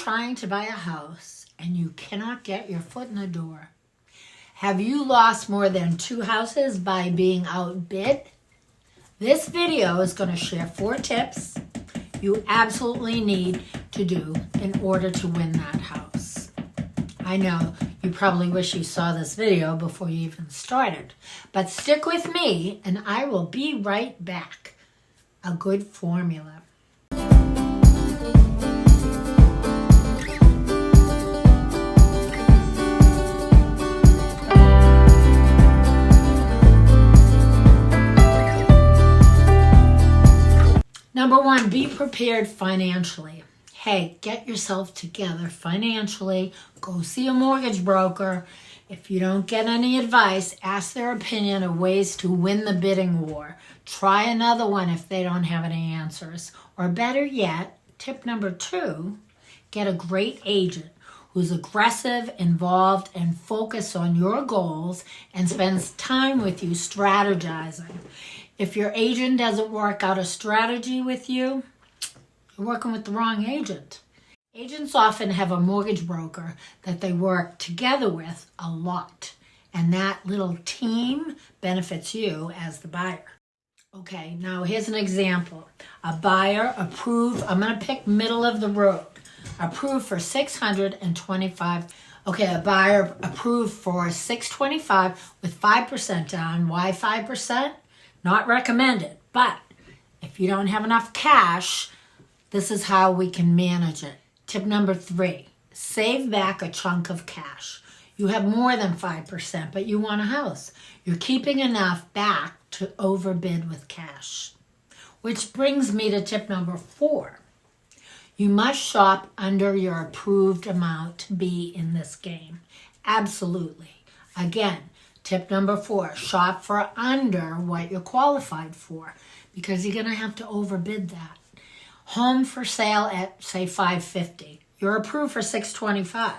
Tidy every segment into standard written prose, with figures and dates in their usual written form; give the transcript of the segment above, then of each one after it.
trying to buy a house and you cannot get your foot in the door? Have you lost more than 2 houses by being outbid? This video is going to share 4 tips you absolutely need to do in order to win that house. I know you probably wish you saw this video before you even started, but stick with me and I will be right back. A good formula. Number 1, be prepared financially. Hey, get yourself together financially. Go see a mortgage broker. If you don't get any advice, ask their opinion of ways to win the bidding war. Try another one if they don't have any answers. Or better yet, tip number 2, get a great agent who's aggressive, involved, and focused on your goals and spends time with you strategizing. If your agent doesn't work out a strategy with you, you're working with the wrong agent. Agents often have a mortgage broker that they work together with a lot, and that little team benefits you as the buyer. Okay, now here's an example. A buyer approved, I'm going to pick middle of the road, approved for $625. Okay, a buyer approved for $625 with 5% down. Why 5%? Not recommended, but if you don't have enough cash, this is how we can manage it. Tip number 3, save back a chunk of cash. You have more than 5%, but you want a house. You're keeping enough back to overbid with cash. Which brings me to tip number 4. You must shop under your approved amount to be in this game. Absolutely. Again, tip number 4, shop for under what you're qualified for because you're going to have to overbid that. Home for sale at, say, $550. You're approved for $625.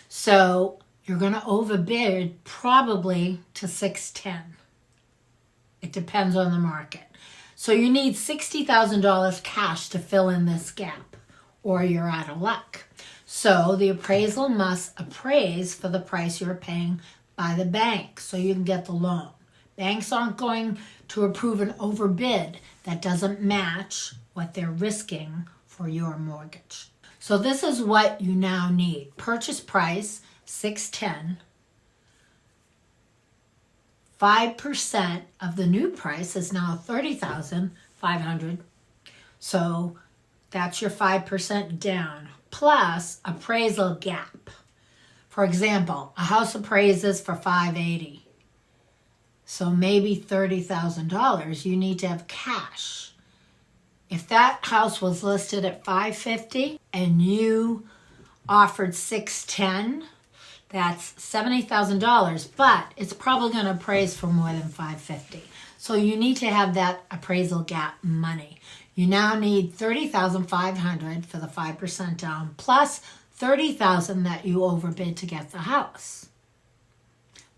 So you're going to overbid probably to $610. It depends on the market. So you need $60,000 cash to fill in this gap or you're out of luck. So the appraisal must appraise for the price you're paying by the bank so you can get the loan. Banks aren't going to approve an overbid that doesn't match what they're risking for your mortgage. So this is what you now need. Purchase price, $610. 5% of the new price is now $30,500. So that's your 5% down, plus appraisal gap. For example, a house appraises for $580. So maybe $30,000 you need to have cash. If that house was listed at $550 and you offered $610, that's $70,000, but it's probably going to appraise for more than $550. So you need to have that appraisal gap money. You now need $30,500 for the 5% down, plus $30,000 that you overbid to get the house.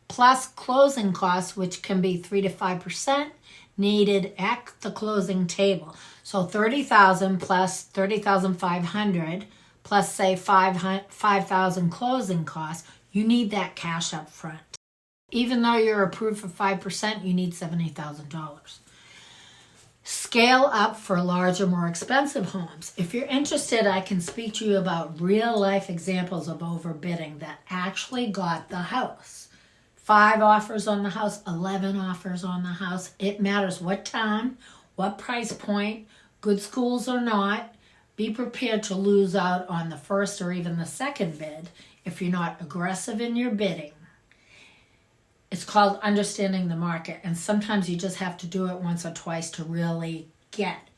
Plus closing costs, which can be 3 to 5% needed at the closing table. So $30,000 plus $30,500 plus say $5,000 closing costs, you need that cash up front. Even though you're approved for 5%, you need $70,000. Scale up for larger, more expensive homes. If you're interested, I can speak to you about real life examples of overbidding that actually got the house. 5 offers on the house, 11 offers on the house. It matters what town, what price point, good schools or not. Be prepared to lose out on the first or even the second bid if you're not aggressive in your bidding. It's called understanding the market, and sometimes you just have to do it once or twice to really get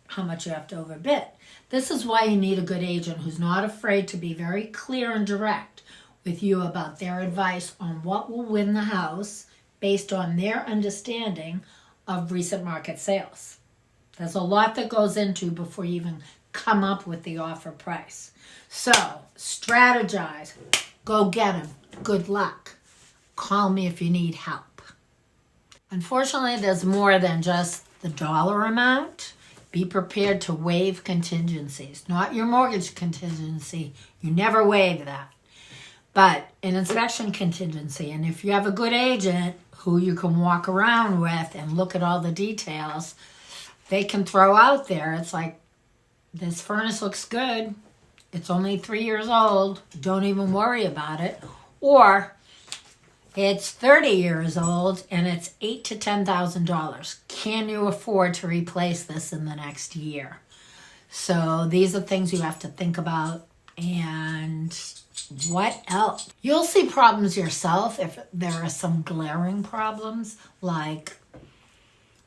how much you have to overbid. This is why you need a good agent who's not afraid to be very clear and direct with you about their advice on what will win the house based on their understanding of recent market sales. There's a lot that goes into before you even come up with the offer price. So strategize, go get them. Good luck. Call me if you need help. Unfortunately, there's more than just the dollar amount. Be prepared to waive contingencies. Not your mortgage contingency. You never waive that. But an inspection contingency. And if you have a good agent who you can walk around with and look at all the details, they can throw out there. It's like, this furnace looks good. It's only 3 years old. Don't even worry about it. Or it's 30 years old and it's $8,000 to $10,000. Can you afford to replace this in the next year? So these are things you have to think about. And what else? You'll see problems yourself if there are some glaring problems, like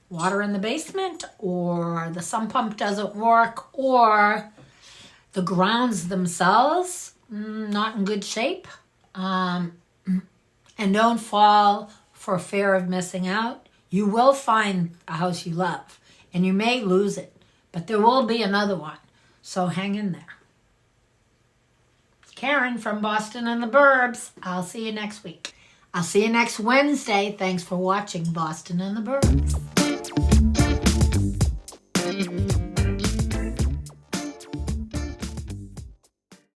water in the basement, or the sump pump doesn't work, or the grounds themselves not in good shape. And don't fall for fear of missing out. You will find a house you love, and you may lose it, but there will be another one. So hang in there. Karen from Boston and the Burbs. I'll see you next week. I'll see you next Wednesday. Thanks for watching Boston and the Burbs.